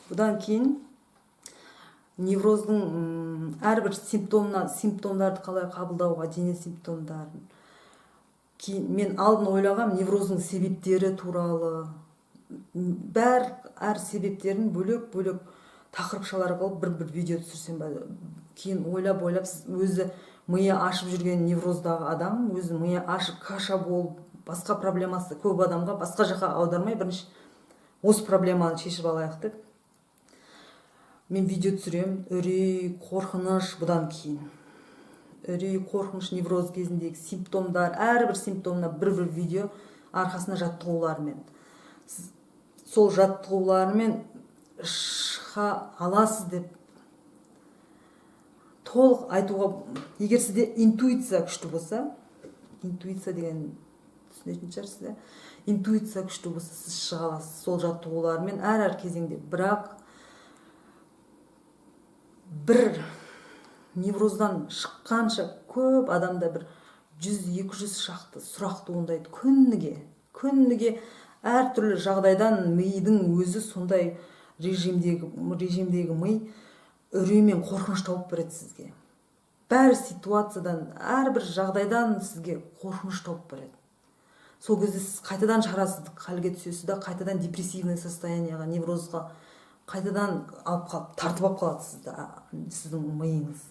Бұдан кейін невроздың әрбір симптомдарды қалай қабылдауға, дене симптомдарын. Кейін мен алдын ойлағам невроздың себептері туралы. Әр себептерін бөлек тақырыпшалар қылып бір видео түсірсем ба. Кейін ойлап өзі миы ашып жүрген невроздағы адам, өзі миы ашып каша болып, басқа проблемасы көп адамға басқа жаққа аудармай, бірінші осы проблеманы шешіп алайық деп. Мен видео түсірем, үрей, қорқыныш, бұдан кейін үрей, қорқыныш, невроз кезіндегі симптомдар, әрбір симптомына бір видео, арқасына жаттығулармен. Сол жаттығулармен шыға аласыз деп толық айтуға, егер сізде интуиция күшті болса, интуиция деген түсінетін шығарсыз, интуиция күшті болса, сіз шыға аласыз сол жаттығулармен әр кезеңде. Бірақ бір невроздан шыққанша көп адамда бір 100-200 шақты сұрақ туындайды күніге әртүрлі жағдайдан. Мидың өзі сондай режимдегі ми үрей мен қорқыныш тауып береді сізге. Бәр ситуациядан, әрбір жағдайдан сізге қорқыныш тауып береді. Сол кезде сіз қайтадан шарасыздық халге түсесіз да, қайтадан депрессивный состояниеға, неврозға қайтадан тартып алып қалады сіздің миыңыз.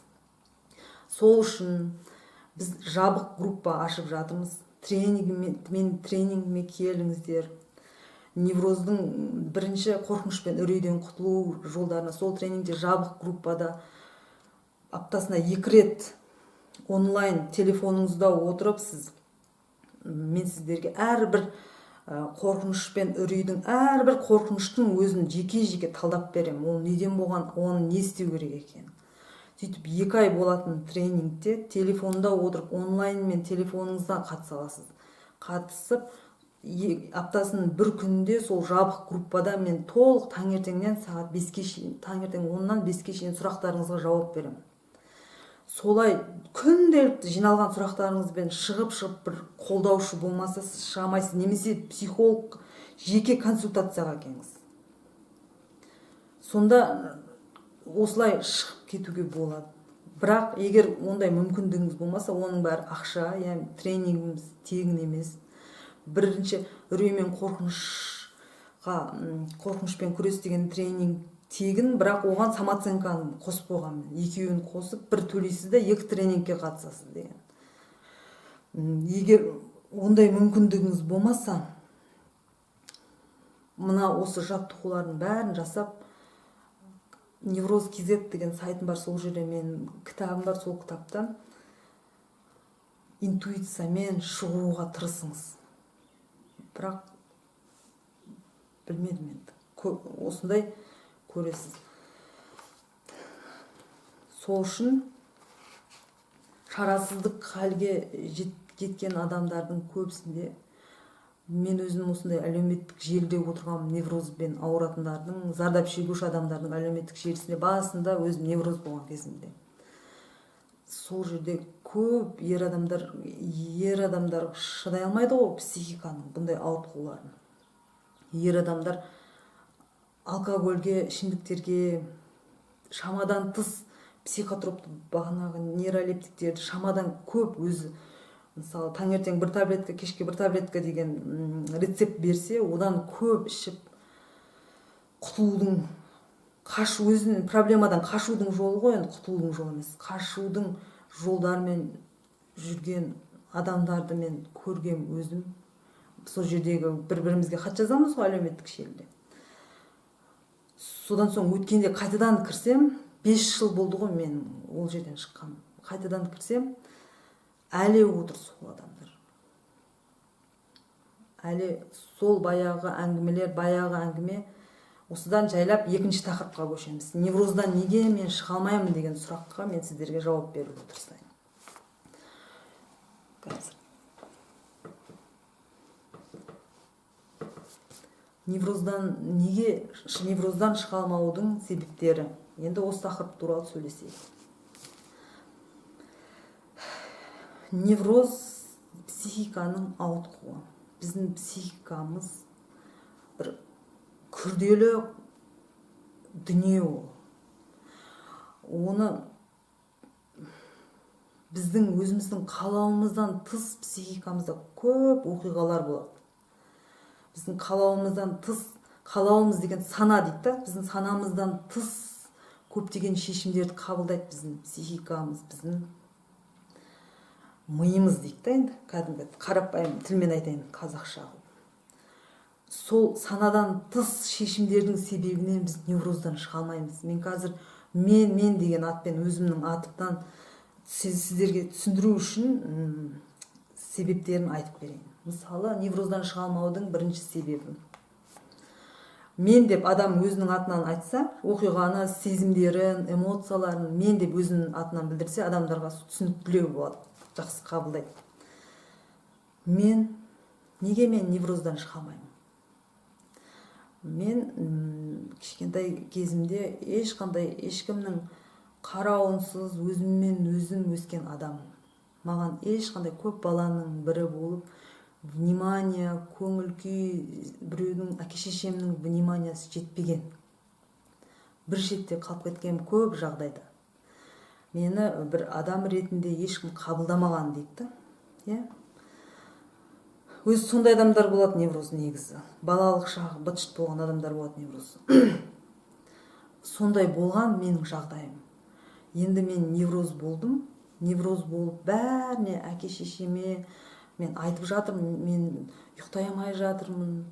Сол үшін біз жабық группа ашып жатырмыз. Тренингіме келіңіздер. Невроздың бірінші қорқыныш пен үрейден құтылу жолдарына сол тренингте жабық группада аптасына 2 рет онлайн телефоныңызда отырып мен сіздерге әрбір қорқыныш пен үрейдің, әрбір қорқыныштың өзін жеке талдап берем. Ол неден болған, оны не істеу керек екен. Сөйтіп 2 ай болатын тренингте телефонда отырып онлайнмен телефоныңыздан қатыса аласыз. Қатысып, аптасының бір күнінде сол жабық группада мен толық таңертеңнен сағат 5-ке шейін, таңертең 10-нан 5-ке шейін сұрақтарыңызға жауап берем. Солай күнделікті жиналған сұрақтарыңызбен шығып бір қолдаушы болмаса сіз шыға алмайсыз, немесе психолог жеке консультацияға келіңіз. Сонда осылай шығып кетуге болады. Бірақ егер ондай мүмкіндігіңіз болмаса, оның бәрі ақша, яғни тренингіміз тегін емес. Бірінші үрей мен қорқынышпен күрес деген тренинг тегін, бірақ оған самооценканы қосып қойған. Екеуін қосып бір төлейсіз де 2 тренингке қатысасыз деген. Егер ондай мүмкіндігіңіз болмаса, мына осы жаттығулардың бәрін жасап, Невроз.kz деген сайтым бар, сол жерде мен кітабым бар, сол кітаптан интуициямен шығуға тырысыңыз. Бірақ білмедім енді. Осындай көресіз. Сол үшін шарасыздық халге жеткен адамдардың көбісінде, мен өзім осындай әлеуметтік желіде отырған неврозбен ауыратындардың, зардап шегуші адамдардың әлеуметтік желісінде басында өзім невроз болған кезімде. Сол жерде көп ер адамдар шыдай алмайды ғой психиканың бұндай ауытқуларын. Ер адамдар алкогольге, ішімдіктерге, шамадан тыс психотропты, бағанағы нейролептиктерді шамадан көп өзі, мысалы таңертең 1 таблетка, кешке 1 таблетка деген рецепт берсе, одан көп ішіп құтылудың, өзінің проблемадан қашудың жолы ғой, енді құтылудың жолы емес, қашудың жолдарымен жүрген адамдарды мен көргем өзім. Сол жердегі бір-бірімізге хат жазамыз ғой әлеуметтік желіде. Содан соң өткенде қайтадан кірсем, 5 жыл болды ғой мен ол жерден шыққам. Қайтадан кірсем, әлі отыр сол адамдар. Әлі сол баяғы әңгіме, осыдан жайлап 2-ші тақырыпқа көшеміз. Невроздан неге мен шыға алмаймын деген сұраққа мен сіздерге жауап беріп отырсайын. Невроздан шыға алмаудың себептері. Енді осы тақырып туралы сөйлесейік. Невроз психиканың ауытқуы. Біздің психикамыз бір күрделі дүние ол. Оны біздің өзіміздің қалауымыздан тыс психикамызда көп оқиғалар болады. Біздің қалауымыздан тыс, қалауымыз деген сана дейді да, біздің санамыздан тыс көптеген шешімдерді қабылдайды біздің психикамыз, біздің миымыз дейді да, енді кәдімгі қарапайым тілмен айтайын, қазақша. Сол санадан тыс шешімдердің себебінен біз невроздан шыға алмаймыз. Мен қазір мен деген атпен өзімнің атымнан сіздерге түсіндіру үшін себептерін айтып берейін. Мысалы, невроздан шыға алмаудың бірінші себебі. Мен деп адам өзінің атынан айтса, оқиғаны, сезімдерін, эмоцияларын мен деп өзінің атынан білдірсе, адамдарға түсініктілеу болады, жақсы қабылдайды. Неге мен невроздан шыға алмаймын? Мен кішкентай кезімде ешкімнің қарауынсыз өзіммен өзім өскен адаммын. Маған ешқандай көп баланың бірі болып, внимание, көңіл күй, біреудің, әке-шешемнің вниманиясы жетпеген. Бір шетте қалып кеткен көп жағдайда. Мені бір адам ретінде ешкім қабылдамаған дейді. Өзі сондай адамдар болады невроз негізі. Балалық шағы быт-шыт болған адамдар болады невроз. Сондай болған менің жағдайым. Енді мен невроз болдым. Невроз болып бәріне, әке-шешеме мен айтып жатырмын, мен ұйықтай алмай жатырмын,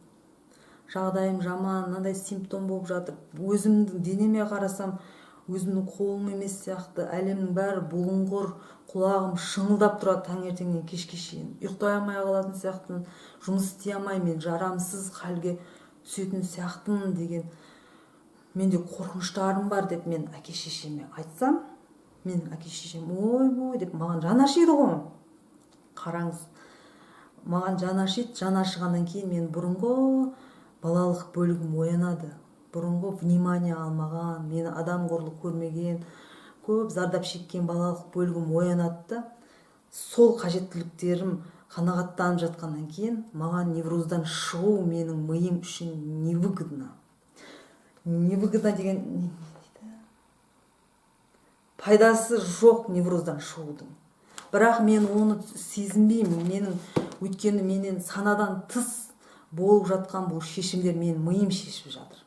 жағдайым жаман, мынандай симптом болып жатыр. Өзімдің денеме қарасам, өзімнің қолым емес сияқты, әлемнің бәрі бұлыңғыр, құлағым шыңылдап тұрады таңертеңнен кешке шейін. Ұйықтай алмай қалатын сияқтымын, жұмыс істей алмай, мен жарамсыз халге түсетін сияқтымын деген менде қорқыныштарым бар деп мен әке-шешеме айтсам, менің әке-шешем ой деп маған жаны ашиды ғой. Қараңыз, маған жаны ашиды, жаны ашығаннан кейін мен бұрынғы балалық бөлігім оянады. Бұрынғы внимание алмаған, мені адам қорлық көрмеген, көп зардап шеккен балалық бөлігім оянады да, сол қажеттіліктерім қанағаттанып жатқаннан кейін маған невроздан шығу менің миым үшін невыгодно. Невыгодно деген пайдасы жоқ невроздан шығудың. Бірақ мен оны сезінбеймін. Өйткені менен санадан тыс болып жатқан бұл шешімдер менің миым шешіп жатыр.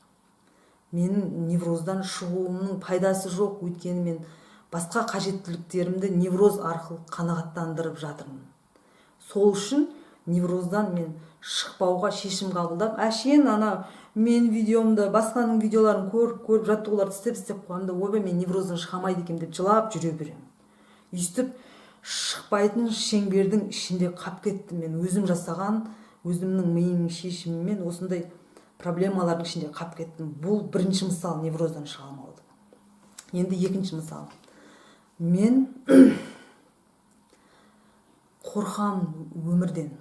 Менің невроздан шығуымның пайдасы жоқ, өйткені мен басқа қажеттіліктерімді невроз арқылы қанағаттандырып жатырмын. Сол үшін невроздан мен шықпауға шешім қабылдап, әшейін мен видеомды, басқаның видеоларын көріп жаттығуларды істеп қоямын да, ойбай мен невроздан шыға алмайды екенмін деп жылап жүре беремін. Өйстіп шықпайтын шеңбердің ішінде қап кеттім. Мен өзім жасаған, өзімнің миымның шешімімен осындай проблемалардың ішінде қап кеттім. Бұл бірінші мысал невроздан шыға алмаудың. Енді екінші мысал. Мен қорқам өмірден.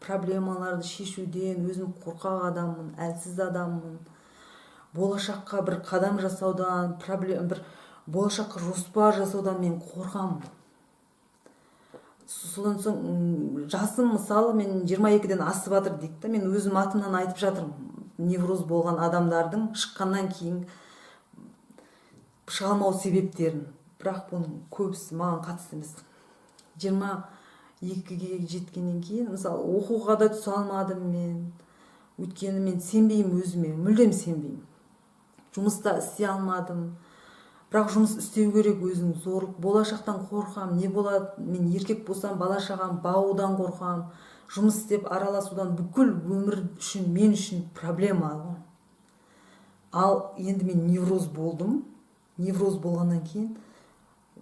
Проблемаларды шешуден, өзім қорқақ адаммын, әлсіз адаммын. Болашаққа бір қадам жасаудан, бір болашаққа жоспар жасаудан мен қорқамын. Содан соң жасым мысалы мен 22-ден асып жатыр дейді. Мен өзім атымнан айтып жатырмын. Невроз болған адамдардың шыққаннан кейін шыға алмау себептерін. Бірақ бұның көбісі маған қатысты емес. 22-ге жеткеннен кейін, мысалы, оқуға да түсе алмадым мен. Өйткені мен сенбеймін өзіме, мүлдем сенбеймін. Жұмыста істей алмадым. Бірақ жұмыс істеу керек, өзің зорлық. Болашақтан қорқам, не болады? Мен еркек болсам, бала-шағам бағудан қорқам. Жұмыс істеп араласудан бүкіл өмір үшін, мен үшін проблема. Ал енді мен невроз болдым. Невроз болғаннан кейін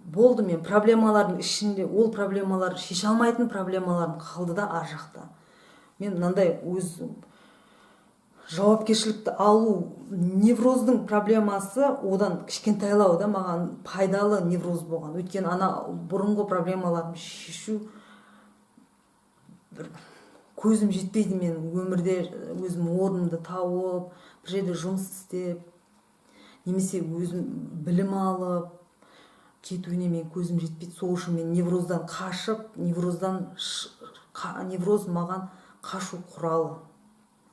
болды, мен проблемалардың ішінде, ол проблемалар шеше алмайтын проблемаларым қалды да ар жақта. Мен мынандай өз жауапкершілікті алу, невроздың проблемасы одан кішкентайлау да маған пайдалы невроз болған. Өйткені бұрынғы проблемаларым шешу көзім жетпейді. Мен өмірде өзім орнымды тауып, бір жерде жұмыс істеп, немесе өзім білім алып кетуіне мен көзім жетпейді. Сол үшін мен невроздан қашып, невроз маған қашу құралы.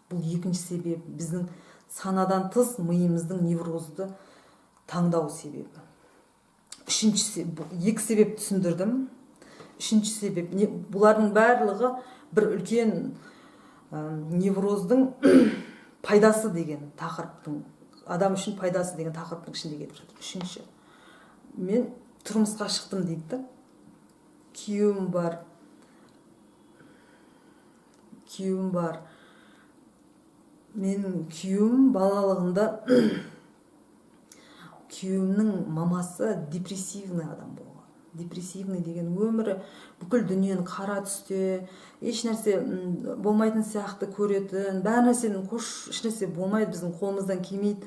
Бұл екінші себеп. Біздің санадан тыс миымыздың неврозды таңдау себебі. Екі себеп түсіндірдім. Үшінші себеп, бұлардың барлығы бір үлкен невроздың пайдасы деген тақырыптың, адам үшін пайдасы деген тақырыптың ішінде кетіп жатыр. Үшінші, мен тұрмысқа шықтым дейді. Күйеуім бар. Менің күйеуім балалығында күйеуімнің мамасы депрессивный адам болған. Депрессивный деген өмірі бүкіл дүниені қара түсте, еш нәрсе болмайтын сияқты көретін, бәр нәрсенің еш нәрсе болмайды, біздің қолымыздан келмейді.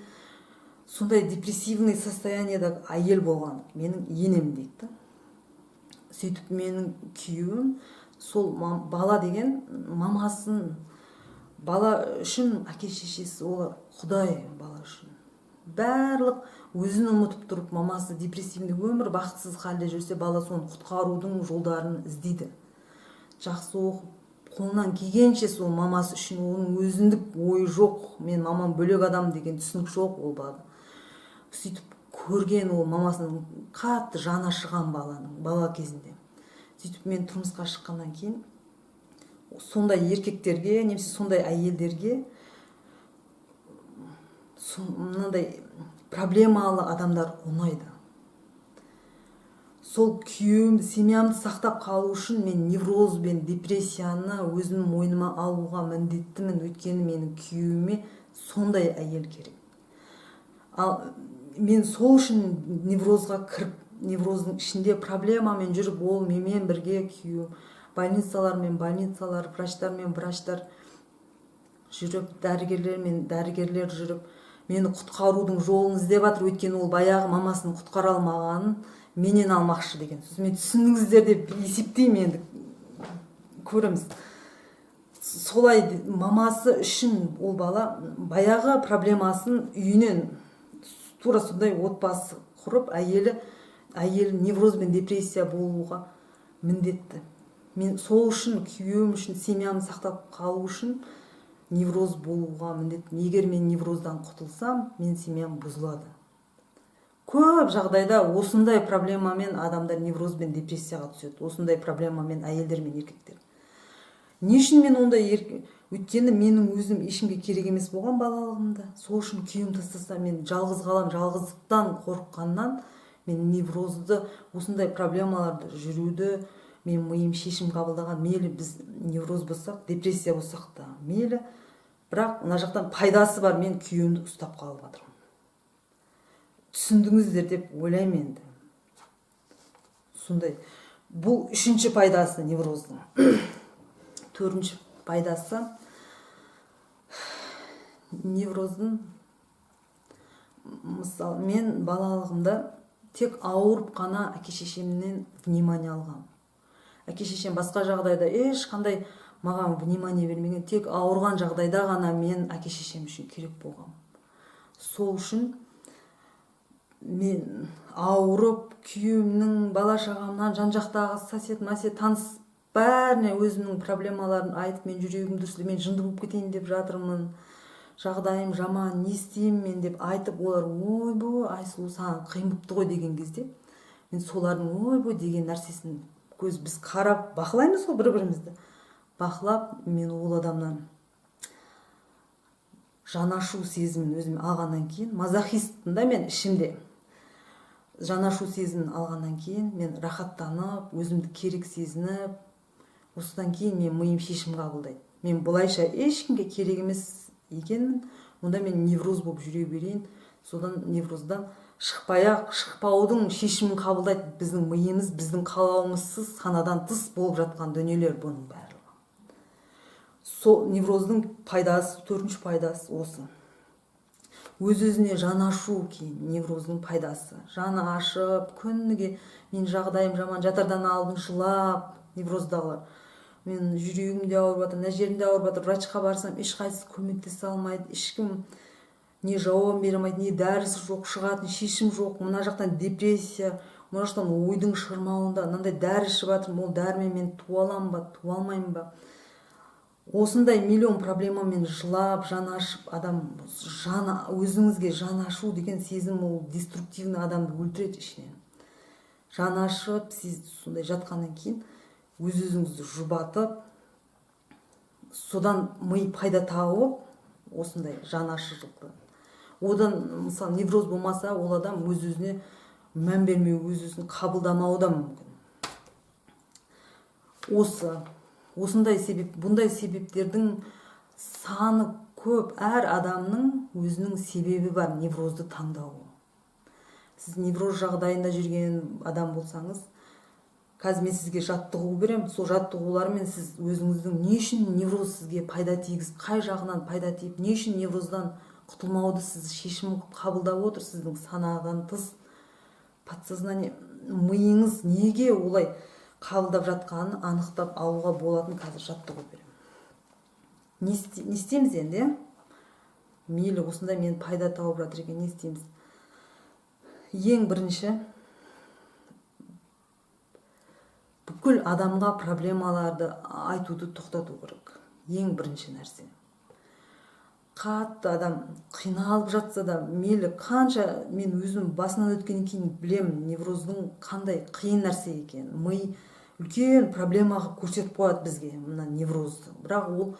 Сондай депрессивный состояниеда әйел болған менің енем дейді. Сөйтіп менің күйеуім сол бала деген мамасын, бала үшін әке шешесі, ол Құдай бала үшін. Барлық өзін ұмытып тұрып, мамасы депрессивный өмір, бақытсыз халде жүрсе, бала соны құтқарудың жолдарын іздейді. Жақсы оқып, қолынан келгенше сол мамасы үшін, оның өзіндік ойы жоқ, мен мамам бөлек адам деген түсінік жоқ ол бала. Сөйтіп көрген ол мамасының қатты жаны ашыған бала кезінде. Сөйтіп мен тұрмысқа шыққаннан кейін сондай еркектерге, немесе сондай әйелдерге мынандай проблемалы адамдар ұнайды. Сол күйеуімді, семьямды сақтап қалу үшін мен невроз бен депрессияны өзімнің мойныма алуға міндеттімін, өйткені менің күйеуіме сондай әйел керек. Ал мен сол үшін неврозға кіріп, невроздың ішінде проблемамен жүріп, ол менімен бірге күйеуім больницалар, врачтар жүріп, дәрігерлер жүріп, мені құтқарудың жолын іздеп жатыр, өйткені ол баяғы мамасын құтқара алмағанын менен алмақшы деген сөз. Мен түсіндіңіздер деп есептеймін, енді көреміз. Солай мамасы үшін ол бала баяғы проблемасын үйінен тура сондай отбасы құрып, әйелі невроз бен депрессия болуға міндетті. Мен сол үшін, күйеуім үшін, семьямды сақтап қалу үшін невроз болуға міндеттім. Егер мен невроздан құтылсам, мен семьям бұзылады. Көп жағдайда осындай проблемамен адамдар невроз бен депрессияға түседі. Осындай проблемамен әйелдер мен еркектер. Не үшін мен ондай өйткені менің өзім ешкімге керек емес болған балалығымда. Сол үшін күйеуім тастаса, мен жалғыз қалам, жалғыздықтан қорыққаннан мен неврозды, осындай проблемаларды жүруді, мен миым шешім қабылдаған. Мейлі біз невроз болсақ, депрессия болсақ та мейлі, бірақ мына жақтан пайдасы бар, мен күйеуімді ұстап қалып жатырмын. Түсіндіңіздер деп ойлаймын енді. Сондай. Бұл үшінші пайдасы невроздың. Төртінші пайдасы невроздың, мысалы, мен балалығымда тек ауырып қана әке шешемнен внимание алғам. Әке шешем басқа жағдайда ешқандай маған внимание бермеген, тек ауырған жағдайда ғана мен әке шешем үшін керек болғам. Сол үшін мен ауырып, күйеуімнің, бала шағамнан, жан-жақтағы сосед, таныс бәріне өзімнің проблемаларын айтып, мен жүрегім дүрсілдеп, мен жынды болып кетейін деп жатырмын, жағдайым жаман, не істеймін мен деп айтып, олар ойбой, Айсұлу, саған қиын болыпты ғой деген кезде, мен солардың ойбой деген нәрсесін біз қарап бақылаймыз ғой бір-бірімізді. Бақылап, мен ол адамнан жанашу сезімін өзім алғаннан кейін, мазохистпін да мен ішімде. Жанашу сезімін алғаннан кейін мен рахаттанып, өзімді керек сезініп, осыдан кейін мен миым шешім қабылдайды. Мен бұлайша ешкімге керек емес екенмін, онда мен невроз болып жүре берейін. Содан невроздан шықпаудың шешімін қабылдайды біздің миымыз, біздің қалауымызсыз санадан тыс болып жатқан дүниелер бұның барлығы. Сол невроздың пайдасы, төртінші пайдасы осы. Өз-өзіне жанашу кейін невроздың пайдасы. Жаны ашып, күніге мен жағдайым жаман, жатардан алдын жылап, невроздағылар. Мен жүрегімде ауырып жатыр, мына жерімде ауырып жатыр, врачқа барсам, ешқайсысы көмектесе алмайды, ешкім не жауап бере алмайды, не дәрісі жоқ, шығатын шешім жоқ. Мына жақтан депрессия, мына жақтан ойдың шырмауында, мынандай дәрі ішіп жатырмын, ол дәрімен мен туа аламын ба, туа алмаймын ба? осындай миллион проблемамен жылап жаны ашып адам өзіңізге жаны ашу деген сезім ол деструктивный адамды өлтіреді ішінен. Жаны ашып сіз сондай жатқаннан кейін өзіңізді жұбатып содан ми пайда тауып осындай жаны ашырлықты. Одан мысалы невроз болмаса ол адам өз-өзіне мән бермеу, өз-өзін қабылдамауы да мүмкін. Бұндай себептердің саны көп. Әр адамның өзінің себебі бар неврозды таңдауы. Сіз невроз жағдайында жүрген адам болсаңыз, қазір мен сізге жаттығу беремін. Сол жаттығулармен сіз өзіңіздің не үшін невроз сізге пайда тигізіп, қай жағынан пайда тиіп, не үшін невроздан құтылмауды сіз шешім қабылдап отыр. Сіздің санадан тыс подсознание, миыңыз неге олай қабылдап жатқанын анықтап алуға болатын қазір жаттығу беремін. Не істейміз енді? Мейлі осында мен пайда тауып жатыр екен, не істейміз? Ең бірінші, бүкіл адамға проблемаларды айтуды тоқтату керек. Ең бірінші нәрсе. Қатты адам қиналып жатса да, мейлі қанша мен өзім басынан өткеннен кейін білемін невроздың қандай қиын нәрсе екен. Ми үлкен проблемаға көрсетіп қояды бізге мына неврозды. Бірақ ол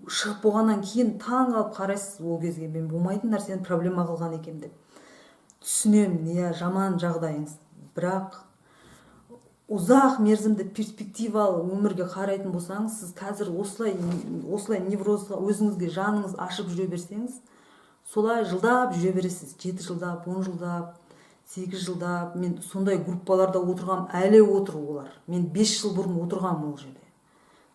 шығып болғаннан кейін таң қалып қарайсыз ол кезге мен болмайтын нәрсені проблема қылған екен деп. Түсінемін, иә, жаман жағдайыңыз. Бірақ ұзақ мерзімді перспективалы өмірге қарайтын болсаңыз, сіз қазір осылай неврозға өзіңізге жаныңыз ашып жүре берсеңіз, солай жылдап жүре бересіз. 7 жылдап, 10 жылдап, 8 жылдап. Мен сондай группаларда отырғам, әлі отыр олар. Мен 5 жыл бұрын отырғам ол жерде.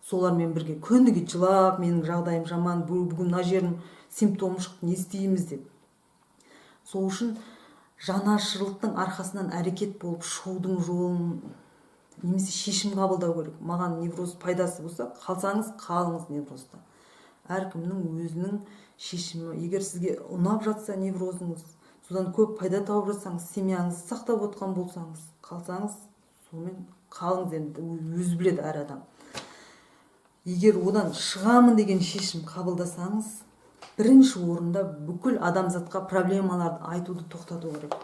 Солармен бірге күніге жылап, менің жағдайым жаман, бүгін мына жерім симптом шықты, не істейміз деп. Сол үшін жанашырлықтың арқасынан әрекет болып шығудың жолын немесе шешім қабылдау керек. Маған невроз пайдасы болса, қалсаңыз қалыңыз неврозда. Әркімнің өзінің шешімі. Егер сізге ұнап жатса неврозыңыз, содан көп пайда тауып жатсаңыз, семьяңызды сақтап отқан болсаңыз, қалсаңыз сонымен қалыңыз, енді өзі біледі әр адам. Егер одан шығамын деген шешім қабылдасаңыз, бірінші орында бүкіл адамзатқа проблемаларды айтуды тоқтату керек.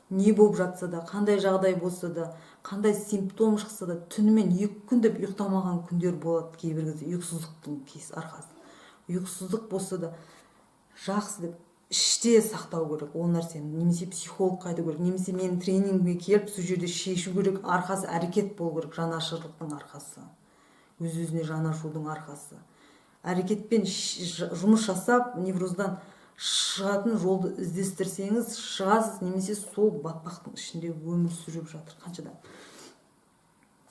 Не болып жатса да, қандай жағдай болса да, қандай симптом шықса да, түнімен 2 күн деп ұйықтамаған күндер болады кейбір кезде, ұйқысыздықтың арқасы. Ұйқысыздық болса да, жақсы деп іште сақтау керек ол нәрсені. Немесе психологқа айту керек, немесе менің тренингіме келіп, сол жерде шешу керек, арқасы әрекет болу керек, жанашырлықтың арқасы. Өз-өзіне жанашудың арқасы. Әрекетпен жұмыс жасап, невроздан шығатын жолды іздестірсеңіз, шығасыз, немесе сол батпақтың ішінде өмір сүріп жатыр қаншадан.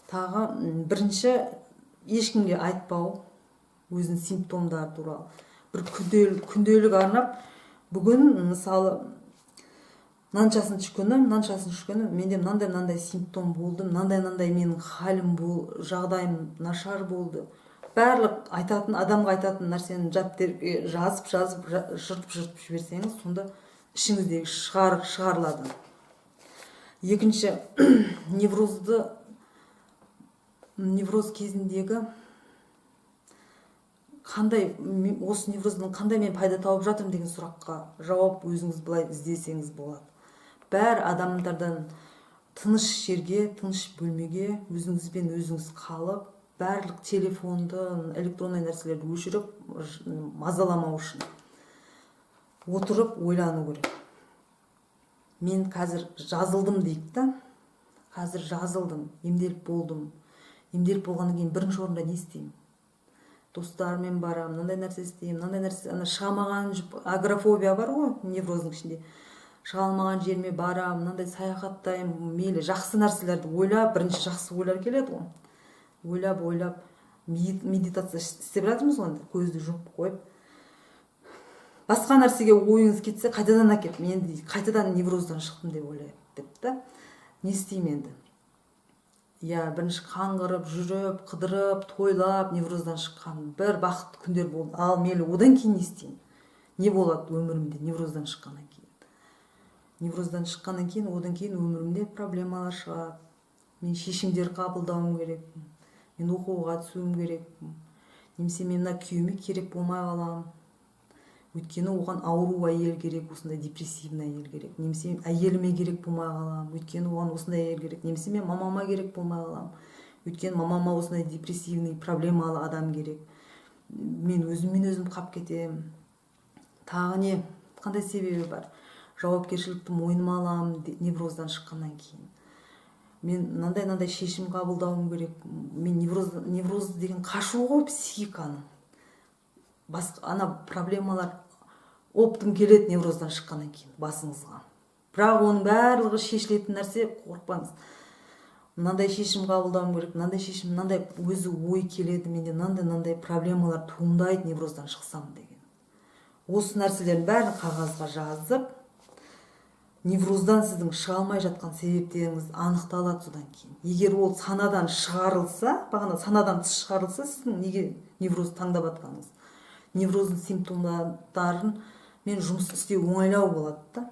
Тағы бірінші, ешкімге айтпау өзінің симптомдары туралы. Бір күнделік арнап, бүгін мысалы мынаншасыншы күні менде мынандай симптом болды, мынандай менің халім болды, жағдайым нашар болды. Барлық адамға айтатын нәрсені жазып жыртып жіберсеңіз, сонда ішіңіздегі шығарылады. Екінші, невроз кезіндегі осы невроздан қандай мен пайда тауып жатырмын деген сұраққа жауап өзіңіз былай іздесеңіз болады. Бәр адамдардан тыныш жерге, тыныш бөлмеге өзіңізбен өзіңіз қалып, барлық телефонды, электронный нәрселерді өшіріп, мазаламау үшін отырып ойлану керек. Мен қазір жазылдым дейік та, қазір жазылдым, емделіп болдым. Емделіп болғаннан кейін бірінші орында не істеймін? Достармен барам, мынандай нәрсе істеймін, мынандай нәрсе, шығамаған агорафобия бар ғой, невроздың ішінде. Шығалмаған жеріме барам, мынандай саяхаттаймын, мейлі жақсы нәрселерді ойлап, бірінші жақсы ойлар келеді ғой. Ойлап медитация істеп жатырмыз ғой, көзді жұмып қойып. Басқа нәрсеге ойыңыз кетсе, қайтадан әкеп, мен қайтадан невроздан шықтым деп ойлайды деп та. Не істеймін енді? Я бірінші қаңғырып, жүріп, қыдырып, тойлап, невроздан шыққан бір бақытты күндер болды. Ал мейлі одан кейін не істеймін? Не болады өмірімде невроздан шыққаннан кейін? Невроздан шыққаннан кейін, одан кейін өмірімде проблемалар шығады. Мен шешімдер қабылдауым керекпін. Мен оқуға түсуім керекпін. немесе мен мына күйеуіме керек болмай қалам, өйткені оған ауру әйел керек, осындай депрессивный әйел керек, немесе әйеліме керек болмай қалам, өйткені оған осындай әйел керек, немесе мен мамама керек болмай қалам, өйткені мамама осындай депрессивный проблемалы адам керек, мен өзім қап кетем. Тағы не, қандай себебі бар? Жауапкершілікті мойныма алам невроздан шыққаннан кейін. Мен мынандай шешім қабылдауым керек. Мен невроз деген қашу ғой психиканың. Басқа ана проблемалар оптым келеді невроздан шыққаннан кейін басыңызға. Бірақ оның барлығы шешілетін нәрсе, қорықпаңыз. Мынандай шешім қабылдауым керек, мынандай шешім, мынандай өзі ой келеді менде, мынандай проблемалар туындайды невроздан шықсам деген. Осы нәрселердің бәрін қағазға жазып, невроздан сіздің шыға алмай жатқан себептеріңіз анықталады содан кейін. Егер ол санадан шығарылса, бағана санадан тыс шығарылса, сіздің неге невроз таңдап жатқаныңыз? Невроздың симптомдарын мен жұмыс істеу оңайлау болады да.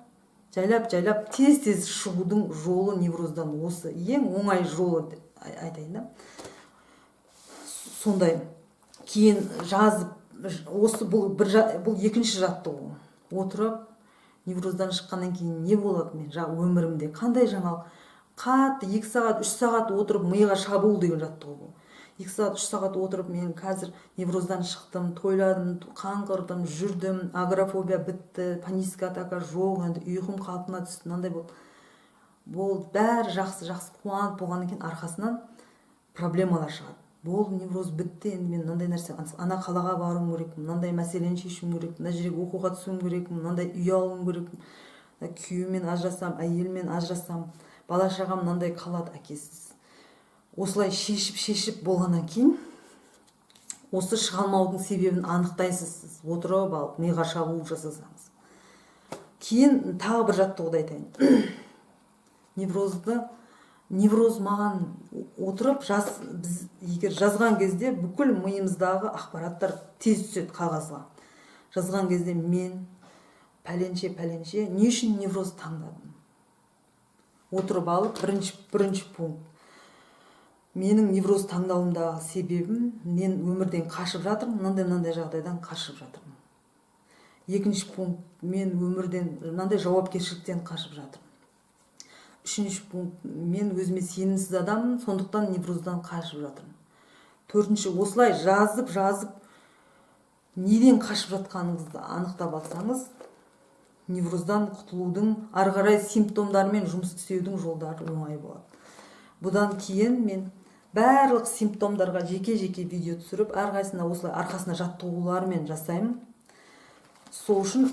Жайлап тез шығудың жолы невроздан осы. Ең оңай жолы айтайын да. Сондай кейін жазып, осы бұл екінші жаттығу. Отырып невроздан шыққаннан кейін не болады мен өмірімде, қандай жаңалық? Қатты 2 сағат, 3 сағат отырып миға шабуыл деген жаттығу бұл. 2 сағат, 3 сағат отырып мен қазір невроздан шықтым, тойладым, қаңғырдым, жүрдім, агорафобия бітті, паническая атака жоқ, енді ұйқым қалпына түсті, мынандай болды. Бәрі жақсы қуанып болғаннан кейін арқасынан проблемалар шығады. Болды, невроз бітті, енді мен мынандай нәрсе, ана қалаға баруым керек, мынандай мәселені шешуім керек, мына жерге оқуға түсуім керек, мынандай үй алуым керек, күйеуіммен ажырасам, әйеліммен ажырасам, бала шағам мынандай қалады әкесіз. Осылай шешіп болғаннан кейін, осы шыға алмаудың себебін анықтайсыз сіз. Отырып алып, миға шабуыл жасасаңыз. Кейін тағы бір жаттығуды айтайын. Невроз маған отырып, біз егер жазған кезде бүкіл миымыздағы ақпараттар тез түседі қағазға. Жазған кезде мен пәленше не үшін невроз таңдадым? Отырып алып, бірінші пункт. Менің невроз таңдауымдағы себебім, мен өмірден қашып жатырмын, мынандай жағдайдан қашып жатырмын. Екінші пункт, мен өмірден мынандай жауапкершіліктен қашып жатырмын. Үшінші пункт, мен өзіме сенімсіз адаммын, сондықтан невроздан қашып жатырмын. Төртінші, осылай жазып, неден қашып жатқаныңызды анықтап алсаңыз, невроздан құтылудың, ары қарай симптомдармен жұмыс істеудің жолдары оңай болады. Бұдан кейін мен барлық симптомдарға жеке видео түсіріп, әрқайсына осылай арқасына жаттығулармен жасаймын. Сол үшін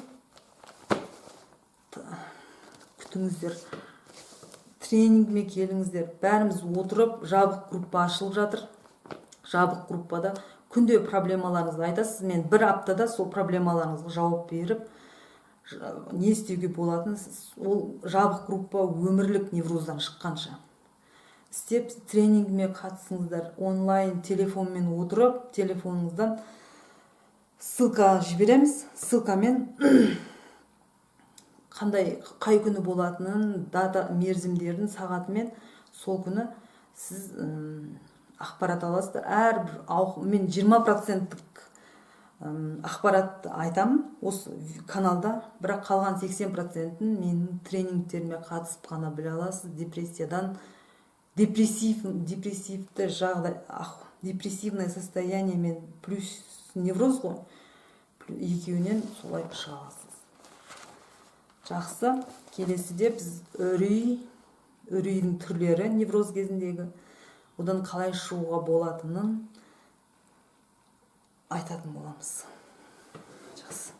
күтіңіздер, тренингіме келіңіздер. Бәріміз отырып, жабық группа ашылып жатыр. Жабық группада күнде проблемаларыңызды айтасыз. Мен бір аптада сол проблемаларыңызға жауап беріп, не істеуге болатынын, ол жабық группа өмірлік невроздан шыққанша. Істеп, тренингіме қатысыңыздар. Онлайн телефонмен отырып, телефоныңыздан ссылка жібереміз. Ссылкамен қай күні болатынын, дата мерзімдерін, сағатымен сол күні сіз ақпарат аласыздар. Мен 20% ақпаратты айтамын осы каналда, бірақ қалған 80%-ін менің тренингтеріме қатысып қана біле аласыз. Депрессивті жағдай, депрессивное состояние мен плюс невроз ғой, екеуінен солай шыға аласыз. Жақсы, келесіде біз үрейдің түрлері невроз кезіндегі, одан қалай шығуға болатынын айтатын боламыз. Жақсы.